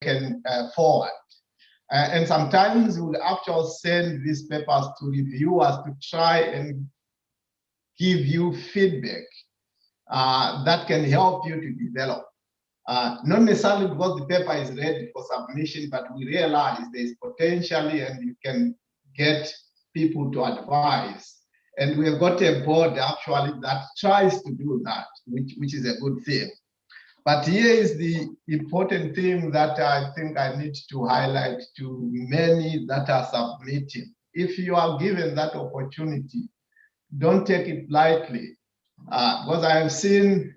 taken forward. And sometimes we'll actually send these papers to reviewers to try and give you feedback that can help you to develop. Not necessarily because the paper is ready for submission, but we realize there's potentially and you can get people to advise. And we have got a board actually that tries to do that, which is a good thing. But here is the important thing that I think I need to highlight to many that are submitting. If you are given that opportunity, don't take it lightly. Because I have seen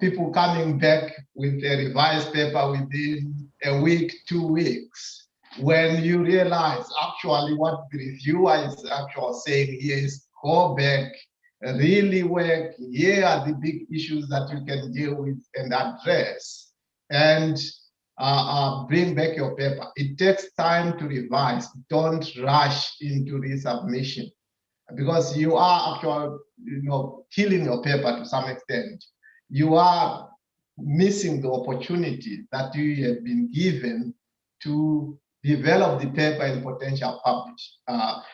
people coming back with a revised paper within a week, 2 weeks, when you realize actually what the reviewer is actually saying here is go back, really work, here are the big issues that you can deal with and address, and bring back your paper. It takes time to revise. Don't rush into resubmission, because you are actually, killing your paper to some extent. You are missing the opportunity that you have been given to develop the paper and potential publish.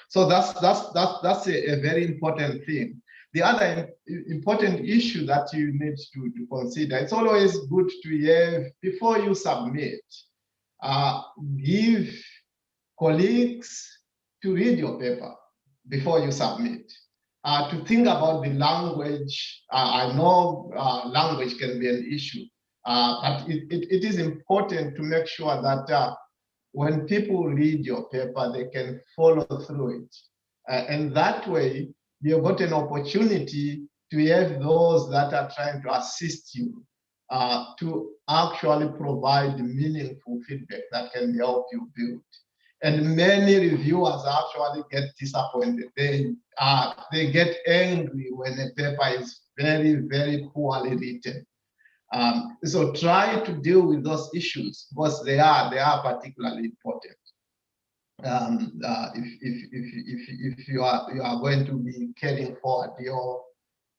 So that's a very important thing. The other important issue that you need to consider, it's always good to have, before you submit, give colleagues to read your paper before you submit, to think about the language. I know language can be an issue, but it is important to make sure that when people read your paper, they can follow through it. And that way, you've got an opportunity to have those that are trying to assist you to actually provide meaningful feedback that can help you build. And many reviewers actually get disappointed. They get angry when a paper is very, very poorly written. So try to deal with those issues, because they are particularly important. If you are going to be carrying forward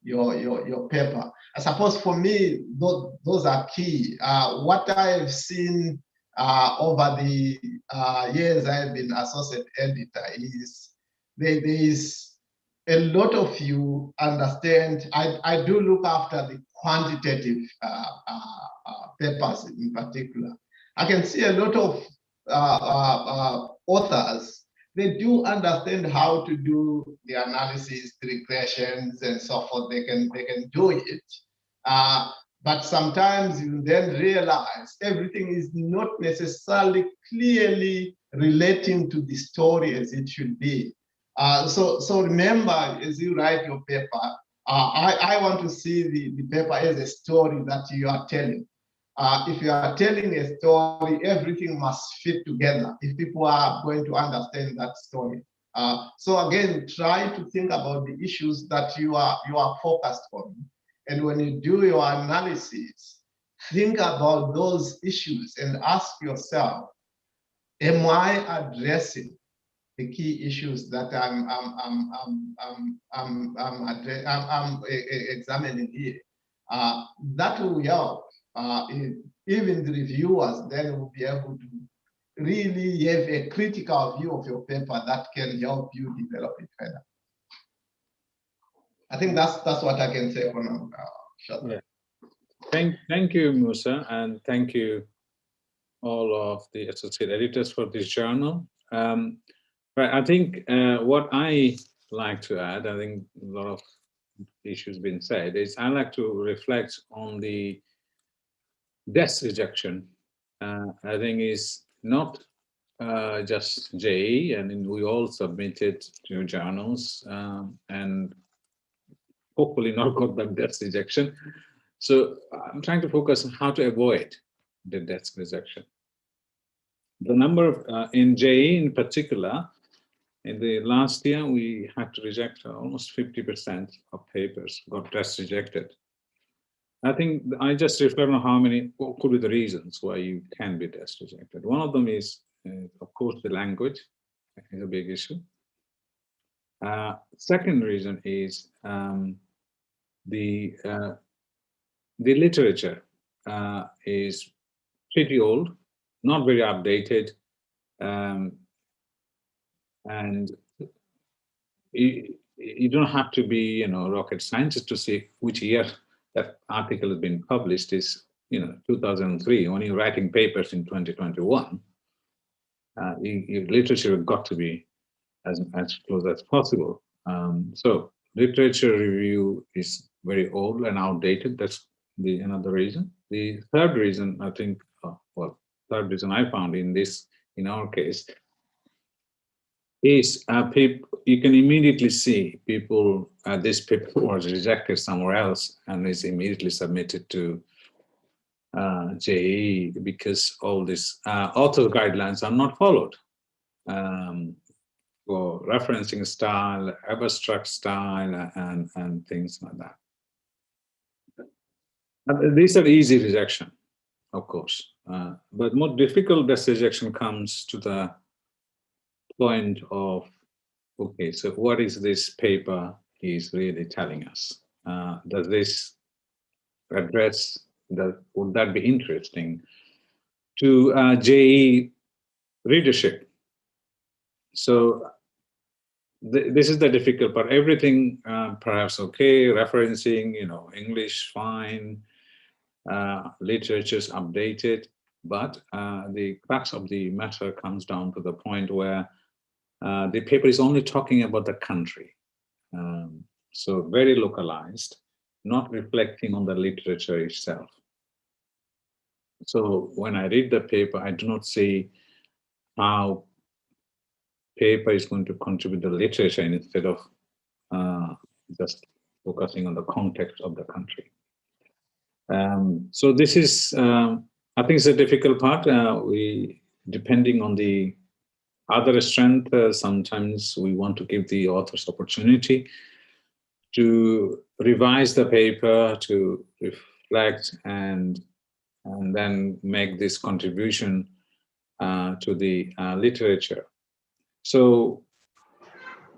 your paper, I suppose for me those are key. What I have seen over the years I've been associate editor is there is a lot of you understand. I do look after the quantitative papers in particular. I can see a lot of authors, they do understand how to do the analysis, the regressions, and so forth. They can do it. But sometimes you then realize everything is not necessarily clearly relating to the story as it should be. So remember, as you write your paper, I want to see the paper as a story that you are telling. If you are telling a story, everything must fit together if people are going to understand that story. So again, try to think about the issues that you are focused on. And when you do your analysis, think about those issues and ask yourself, am I addressing the key issues that I'm examining here? That will help. Even the reviewers then will be able to really have a critical view of your paper that can help you develop it further. I think that's what I can say for now. Yeah. Thank you, Musa, and thank you all of the associate editors for this journal. But I think what I like to add, I think a lot of issues been said, is I like to reflect on the desk rejection. I think is not just JAEE, and we all submitted to journals and hopefully not got that desk rejection. So I'm trying to focus on how to avoid the desk rejection. The number of, in JAEE in particular, in the last year, we had to reject almost 50% of papers got desk rejected. I think I just refer on how many, what could be the reasons why you can be desk rejected. One of them is, of course, the language is a big issue. Second reason is the literature is pretty old, not very updated, and you don't have to be, rocket scientist to see which year that article has been published is, 2003. When you're writing papers in 2021, your literature has got to be as close as possible. So literature review is very old and outdated. That's another reason. The third reason, I think, third reason I found in our case, is you can immediately see people, this paper was rejected somewhere else and is immediately submitted to JAEE because all these author guidelines are not followed. For referencing style, abstract style, and things like that. These are easy rejection, of course, but more difficult this rejection comes to the point of, okay, so what is this paper is really telling us? Does this address, would that be interesting to JAEE readership? So this is the difficult part. Everything perhaps okay, referencing, English fine, literature's updated, but the crux of the matter comes down to the point where the paper is only talking about the country. So very localized, not reflecting on the literature itself. So when I read the paper, I do not see how paper is going to contribute to literature instead of just focusing on the context of the country. So this is, I think it's a difficult part. Depending on the other strength, sometimes we want to give the authors opportunity to revise the paper, to reflect, and then make this contribution to the literature. So,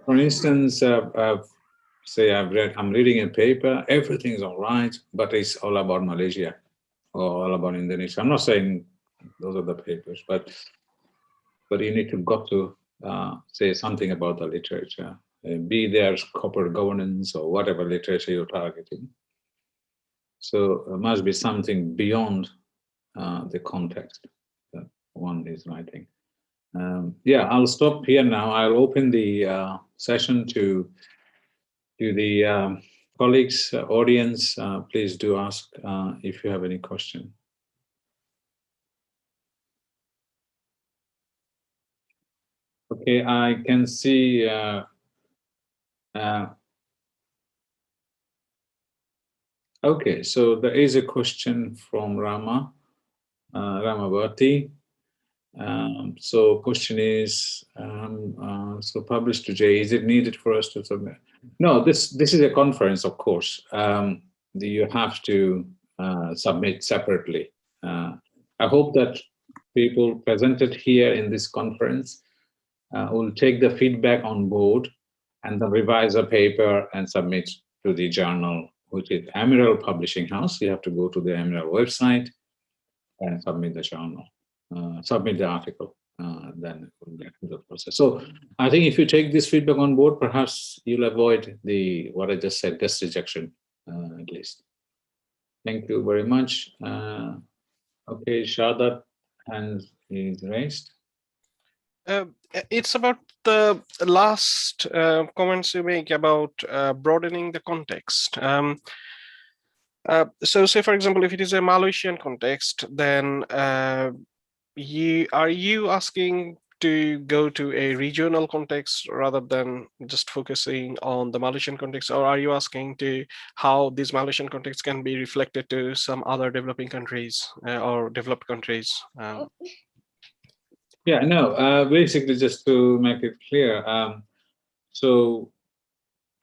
for instance, I'm reading a paper, everything is all right, but it's all about Malaysia or all about Indonesia. I'm not saying those are the papers, but you need to got to say something about the literature, be there corporate governance or whatever literature you're targeting. So there must be something beyond the context that one is writing. Yeah, I'll stop here now. I'll open the session to the colleagues, audience. Please do ask if you have any question. Okay, I can see. Okay, so there is a question from Ramavati. So question is, so published to JAEE, is it needed for us to submit? No, this is a conference, of course. You have to submit separately. I hope that people presented here in this conference will take the feedback on board and then revise a paper and submit to the journal, which is Amiral Publishing House. You have to go to the Amiral website and submit the journal. Submit the article, then we'll get to the process. So I think if you take this feedback on board, perhaps you'll avoid what I just said, guest rejection, at least. Thank you very much. Okay, Shadat hand is raised. It's about the last comments you make about broadening the context. So say, for example, if it is a Malaysian context, then are you asking to go to a regional context rather than just focusing on the Malaysian context, or are you asking to how this Malaysian context can be reflected to some other developing countries or developed countries? Yeah, no, basically just to make it clear, so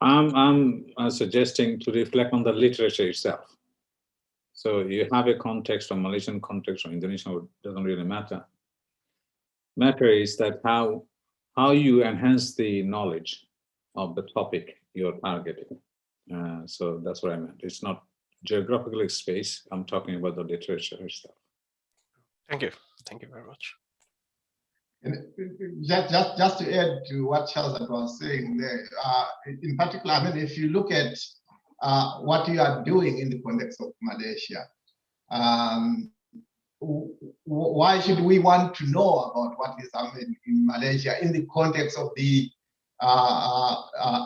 I'm suggesting to reflect on the literature itself. So you have a context or Malaysian context or Indonesian, it doesn't really matter. Matter is that how you enhance the knowledge of the topic you're targeting. So that's what I meant. It's not geographical space. I'm talking about the literature itself. Thank you. Thank you very much. And just to add to what Shazad was saying there, in particular, I mean, if you look at what you are doing in the context of Malaysia, why should we want to know about what is happening in Malaysia in the context of the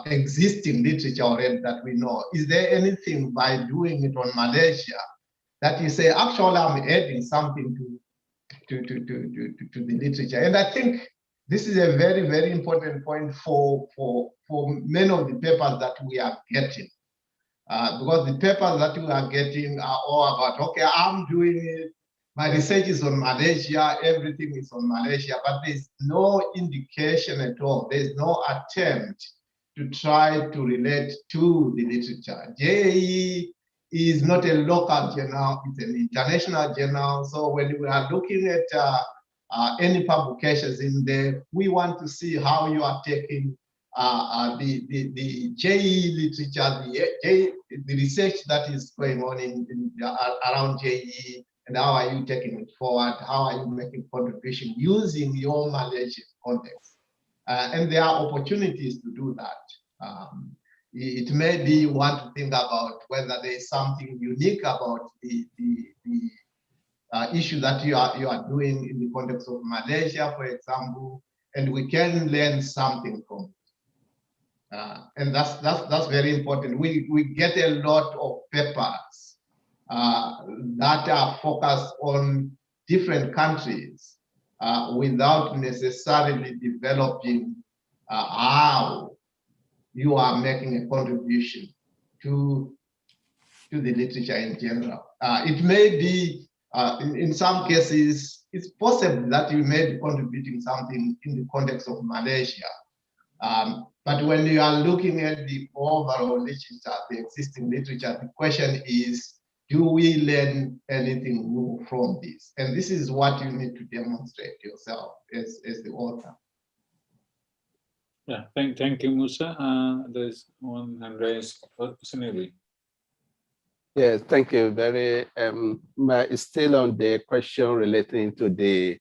existing literature already that we know? Is there anything by doing it on Malaysia that you say, actually, I'm adding something to the literature? And I think this is a very, very important point for many of the papers that we are getting. Because the papers that we are getting are all about, okay, I'm doing it, my research is on Malaysia, everything is on Malaysia, but there's no indication at all, there's no attempt to try to relate to the literature. JAEE is not a local journal, it's an international journal. So when we are looking at any publications in there, we want to see how you are taking the JAEE literature, the research that is going on around JAEE, and how are you taking it forward? How are you making contribution using your Malaysian context? And there are opportunities to do that. It may be you want to think about whether there is something unique about the issue that you are doing in the context of Malaysia, for example, and we can learn something from it. And that's very important. We get a lot of papers that are focused on different countries without necessarily developing how you are making a contribution to the literature in general. It may be, in some cases, it's possible that you may be contributing something in the context of Malaysia. But when you are looking at the overall literature, the existing literature, the question is, do we learn anything new from this? And this is what you need to demonstrate yourself as the author. Yeah, thank you, Musa. There's one hand raised. Sunil. Yes, thank you. Very still on the question relating to the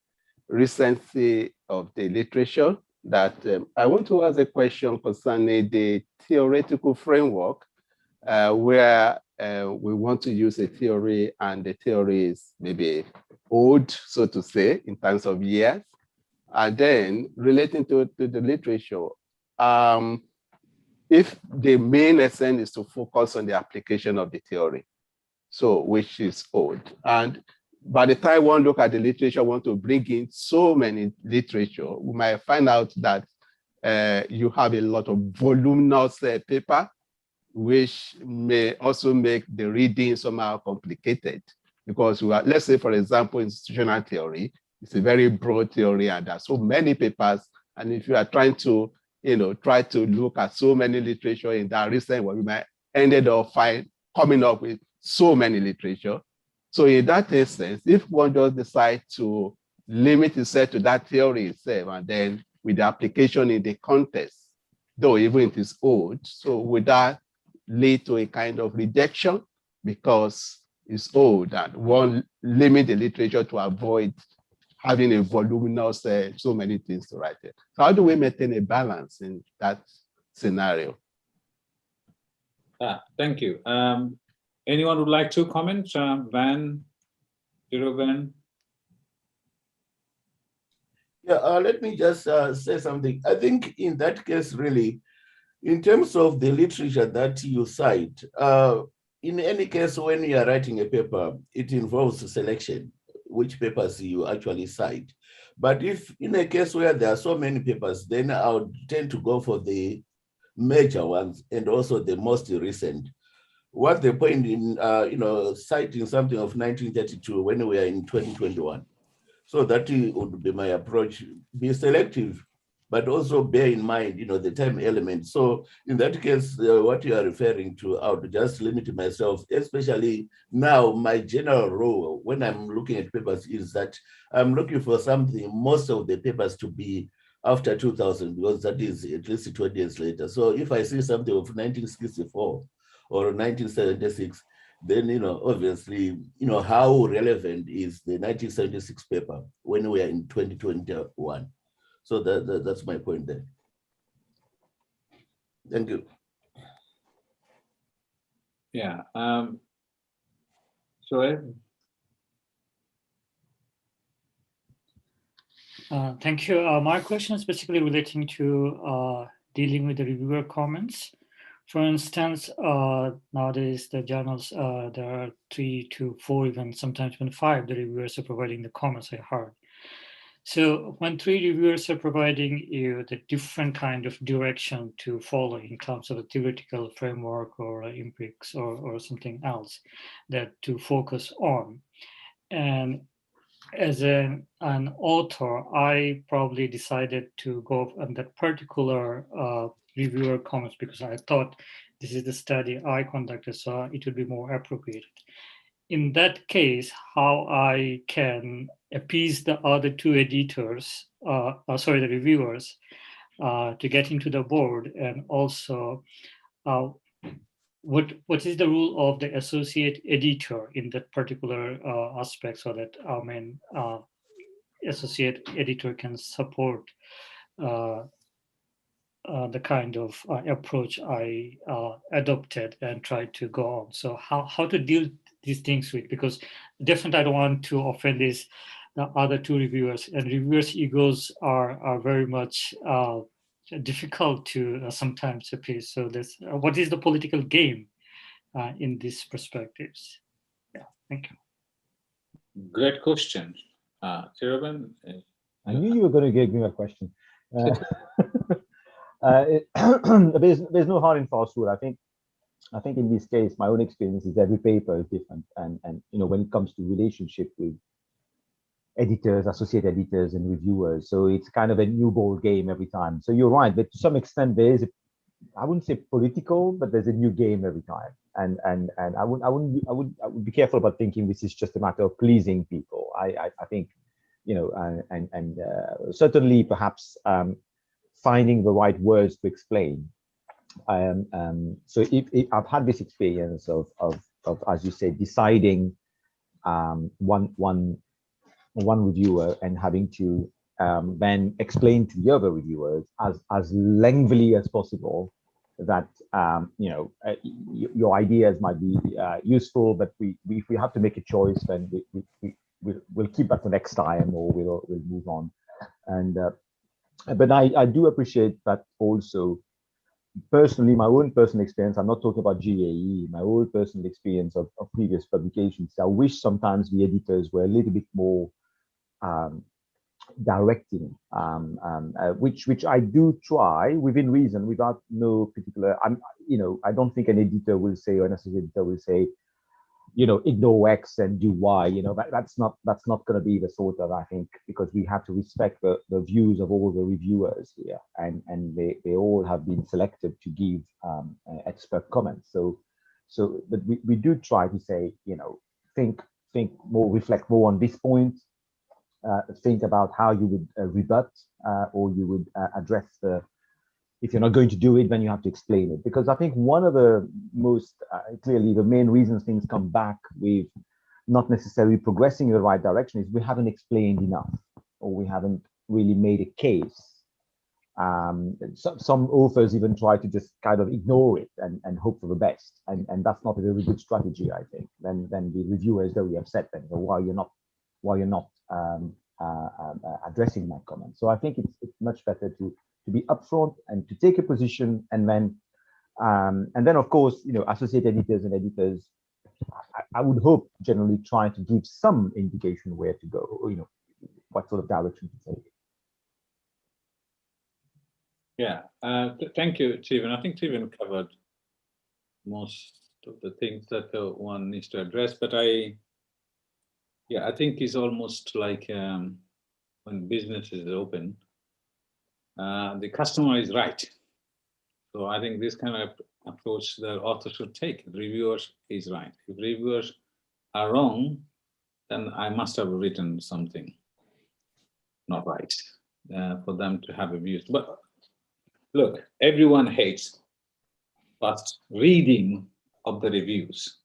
recency of the literature, that I want to ask a question concerning the theoretical framework, where we want to use a theory and the theory is maybe old, so to say, in terms of years. And then relating to the literature, if the main essence is to focus on the application of the theory, so which is old. And by the time one look at the literature, want to bring in so many literature, we might find out that you have a lot of voluminous paper, which may also make the reading somehow complicated. Because we are, let's say, for example, institutional theory, it's a very broad theory and there are so many papers. And if you are trying to, try to look at so many literature in that recent one, you might end up coming up with so many literature. So in that instance, if one just decide to limit itself to that theory itself, and then with the application in the context, though even it is old, so would that lead to a kind of rejection because it's old and one limit the literature to avoid having a voluminous, so many things to write it. So how do we maintain a balance in that scenario? Thank you. Anyone would like to comment? Van, Van? Yeah, let me just say something. I think in that case, really, in terms of the literature that you cite, in any case, when you are writing a paper, it involves selection, which papers you actually cite. But if in a case where there are so many papers, then I would tend to go for the major ones and also the most recent. What's the point in citing something of 1932 when we are in 2021? So that would be my approach. Be selective, but also bear in mind, the time element. So in that case, what you are referring to, I would just limit myself, especially now, my general rule when I'm looking at papers is that I'm looking for something, most of the papers to be after 2000, because that is at least 20 years later. So if I see something of 1964 or 1976, then, obviously, how relevant is the 1976 paper when we are in 2021? So that's my point there. Thank you. Yeah. So thank you. My question is basically relating to dealing with the reviewer comments. For instance, nowadays the journals, there are 3 to 4, even sometimes even 5, the reviewers are providing the comments, I heard. So when 3 reviewers are providing you the different kind of direction to follow in terms of a theoretical framework or empirics or something else that to focus on, and as an author, I probably decided to go on that particular reviewer comments because I thought this is the study I conducted, so it would be more appropriate. In that case, how I can appease the other 2 editors, the reviewers, to get into the board, and also what is the role of the associate editor in that particular aspect, so that associate editor can support the kind of approach I adopted and tried to go on. So how to deal these things with, because definitely I don't want to offend the other 2 reviewers, and reviewers' egos are very much difficult to sometimes appease. So this, what is the political game in these perspectives? Yeah, thank you. great question. Chiraban, I knew you were going to give me a question. There's no hard and fast rule. I think in this case, my own experience is every paper is different, and when it comes to relationship with editors, associate editors, and reviewers, so it's kind of a new ball game every time. So you're right, but to some extent there is I wouldn't say political, but there's a new game every time, and I would be careful about thinking this is just a matter of pleasing people. I think certainly perhaps finding the right words to explain. So if I've had this experience of as you say, deciding one reviewer and having to then explain to the other reviewers as lengthily as possible that your ideas might be useful, but if we have to make a choice, then we'll keep that for next time, or we'll move on. And but I do appreciate that also. Personally, my own personal experience, I'm not talking about JAEE, my own personal experience of previous publications, I wish sometimes the editors were a little bit more directing, which I do try within reason, without no particular, I don't think an editor will say, or an associate editor will say, ignore X and do Y. That's not going to be the sort of, I think, because we have to respect the views of all the reviewers here, and they all have been selected to give expert comments. But we do try to say, think more, reflect more on this point. Think about how you would rebut or you would address if you're not going to do it, then you have to explain it. Because I think one of the most clearly the main reasons things come back with not necessarily progressing in the right direction is we haven't explained enough, or we haven't really made a case. Some authors even try to just kind of ignore it and hope for the best, and that's not a very good strategy, I think. Then the reviewer is very upset then, so why you're not addressing my comment. So I think it's much better to be upfront and to take a position, and then of course, associate editors and editors, I would hope generally try to give some indication where to go, or, what sort of direction to take. Yeah, thank you, Stephen. I think Stephen covered most of the things that one needs to address, but I think it's almost like when business is open, the customer is right. So I think this kind of approach the author should take. The reviewers is right. If reviewers are wrong, then I must have written something not right for them to have abused. But look, everyone hates first reading of the reviews.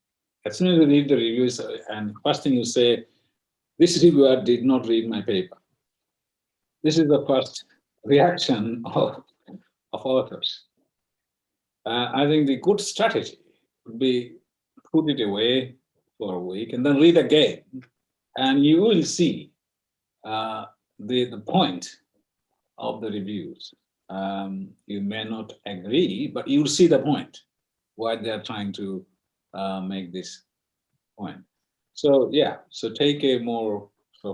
as soon as you read the reviews, and first thing you say, this reviewer did not read my paper. This is the first reaction of authors. I think the good strategy would be put it away for a week and then read again, and you will see the point of the reviews. You may not agree, but you will see the point, why they are trying to make this point. So yeah, so take a more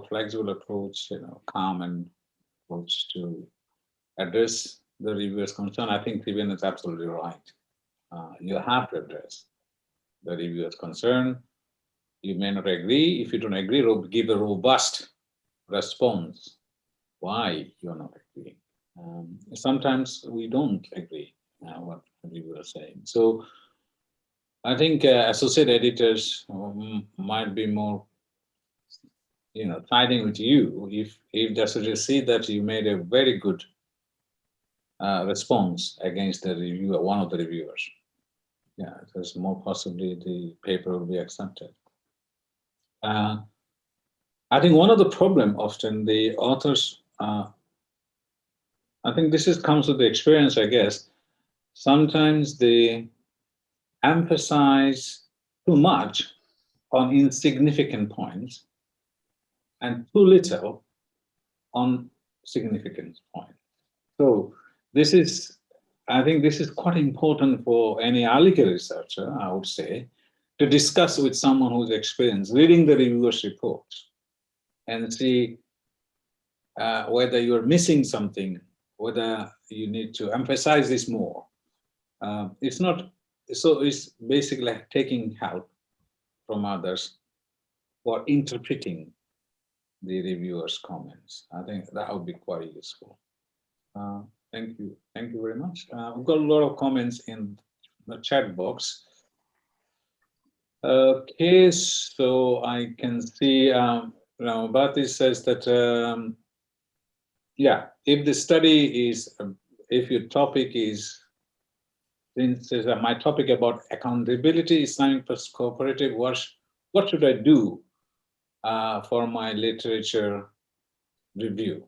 flexible approach, calm and approach to address the reviewer's concern. I think Vivian is absolutely right. You have to address the reviewer's concern. You may not agree. If you don't agree, give a robust response why you're not agreeing. Sometimes we don't agree what the reviewer is saying. So I think associate editors might be more, siding with you if the associate see that you made a very good response against the reviewer, one of the reviewers. Yeah, there's more possibly the paper will be accepted. I think one of the problem often the authors, I think this comes with the experience, I guess. Sometimes they emphasize too much on insignificant points and too little on significant points. So I think this is quite important for any early career researcher, I would say, to discuss with someone who's experienced reading the reviewer's reports and see whether you're missing something, whether you need to emphasize this more. It's basically like taking help from others for interpreting the reviewer's comments. I think that would be quite useful. Thank you very much. We've got a lot of comments in the chat box. Okay, so I can see Bhati says that yeah, if the study is, if your topic is, since my topic about accountability, Islamic cooperative, what should I do for my literature review?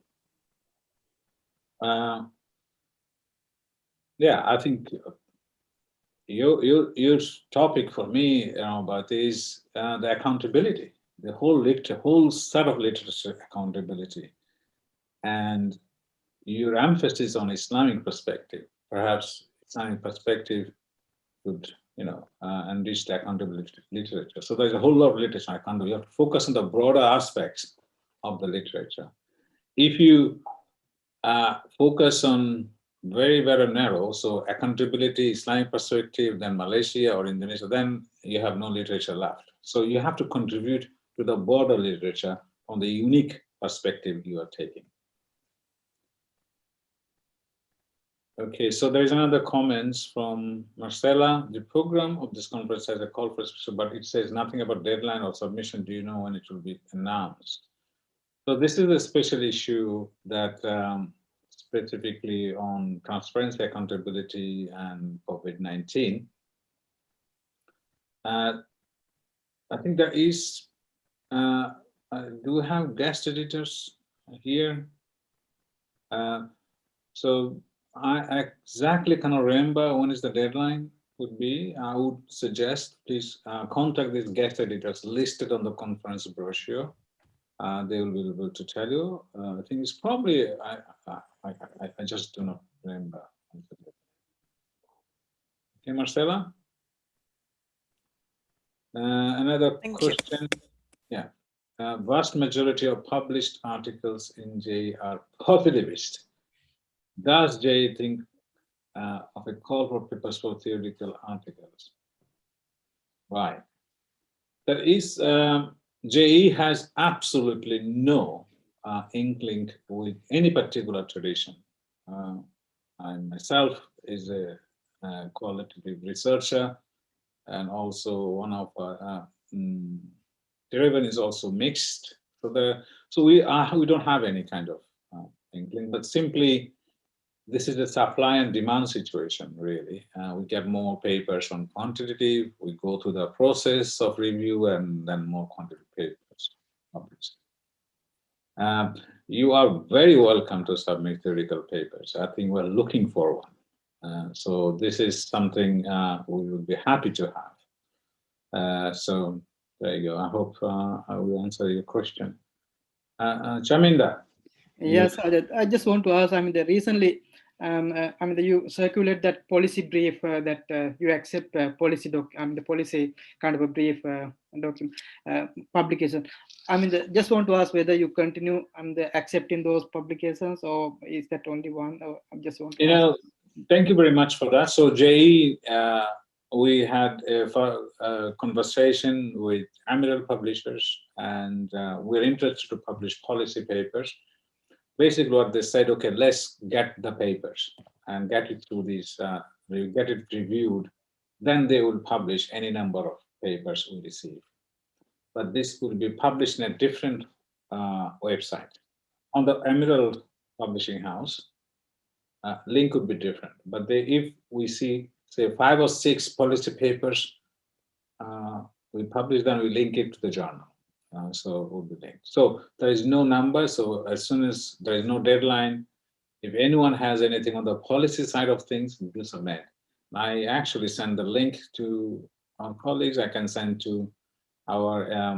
Yeah, I think your topic for me, but is the accountability, the whole set of literature accountability, and your emphasis on Islamic perspective. Perhaps Islamic perspective could, enrich the accountability literature. So there's a whole lot of literature accountability. You have to focus on the broader aspects of the literature. If you focus on very, very narrow, so accountability, Islamic perspective, then Malaysia or Indonesia, then you have no literature left. So you have to contribute to the broader literature on the unique perspective you are taking. Okay, so there's another comments from Marcella. The program of this conference has a call for special, but it says nothing about deadline or submission. Do you know when it will be announced? So this is a special issue that specifically on transparency, accountability, and COVID-19. I think there is, do we have guest editors here? So I exactly cannot remember when is the deadline would be. I would suggest please contact these guest editors listed on the conference brochure. They will be able to tell you. I think it's probably, I just do not remember. Okay, Marcella? Another question. Yeah. Vast majority of published articles in JAEE are positivist. Does JAEE think of a call for papers for theoretical articles? Why? There is, JAEE has absolutely no inkling with any particular tradition. I myself is a qualitative researcher, and also one of Derivan is also mixed. So we don't have any kind of inkling, but simply this is a supply and demand situation, really. We get more papers on quantitative, we go through the process of review, and then more quantitative papers published. You are very welcome to submit theoretical papers. I think we're looking for one. So this is something we would be happy to have. So there you go. I hope I will answer your question. Chaminda. Yes, I just want to ask, I mean, recently, you circulate that policy brief that you accept policy the policy kind of a brief document publication. I mean, just want to ask whether you continue accepting those publications, or is that only one? Or I just want to ask. Thank you very much for that. So JAEE, we had a conversation with Amiral publishers, and we're interested to publish policy papers. Basically what they said, okay, let's get the papers and get it through these, get it reviewed, then they will publish any number of papers we receive. But this will be published in a different website. On the Emerald Publishing House, link could be different, but if we see, say, 5 or 6 policy papers, we publish, then we link it to the journal. So it will be linked. So there is no number. So as soon as there is no deadline, if anyone has anything on the policy side of things, do submit. I actually send the link to our colleagues. I can send to our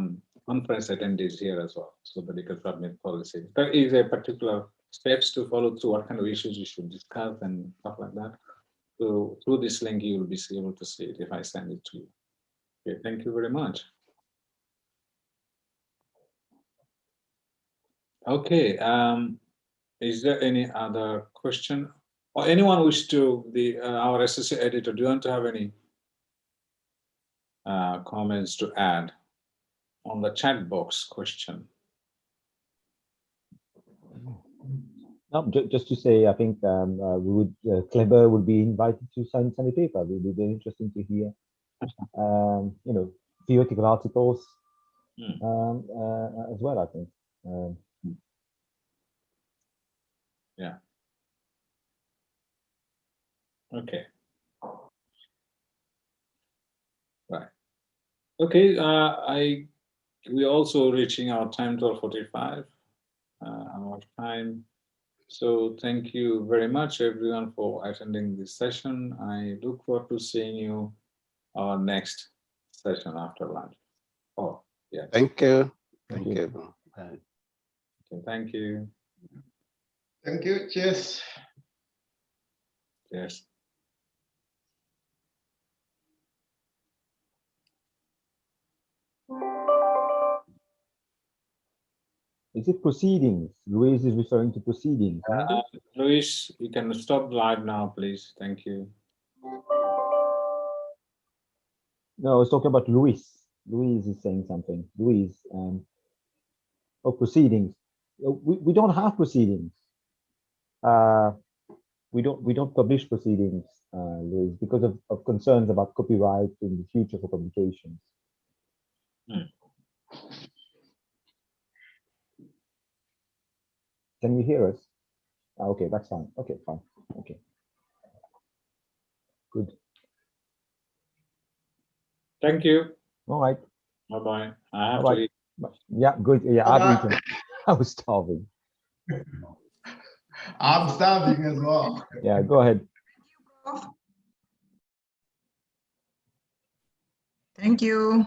conference attendees here as well, so that they can submit policy. There is a particular steps to follow through, what kind of issues you should discuss and stuff like that. So through this link, you will be able to see it if I send it to you. Okay, thank you very much. Okay, is there any other question? Or anyone wish to, our associate editor, do you want to have any comments to add on the chat box question? No, just to say, I think we would, Kleber would be invited to sign a paper. It would be very interesting to hear, you know, theoretical articles as well, I think. Yeah. Okay. Right. Okay. We're also reaching our time, 12:45. Our time. So thank you very much, everyone, for attending this session. I look forward to seeing you our next session after lunch. Oh, yeah. Thank you. Thank you. Okay, thank you. Thank you. Cheers. Yes. Is it proceedings? Luis is referring to proceedings. Luis, you can stop live now, please. Thank you. No, I was talking about Luis. Luis is saying something. Luis, proceedings. We don't have proceedings. We don't publish proceedings, Luis, because of concerns about copyright in the future for publications. Can you hear us? Okay, that's fine. Okay, fine. Okay. Good. Thank you. All right. Bye-bye. I have to eat. Yeah, good. Yeah, I've eaten. I was starving. I'm starving as well. Yeah, go ahead. Thank you.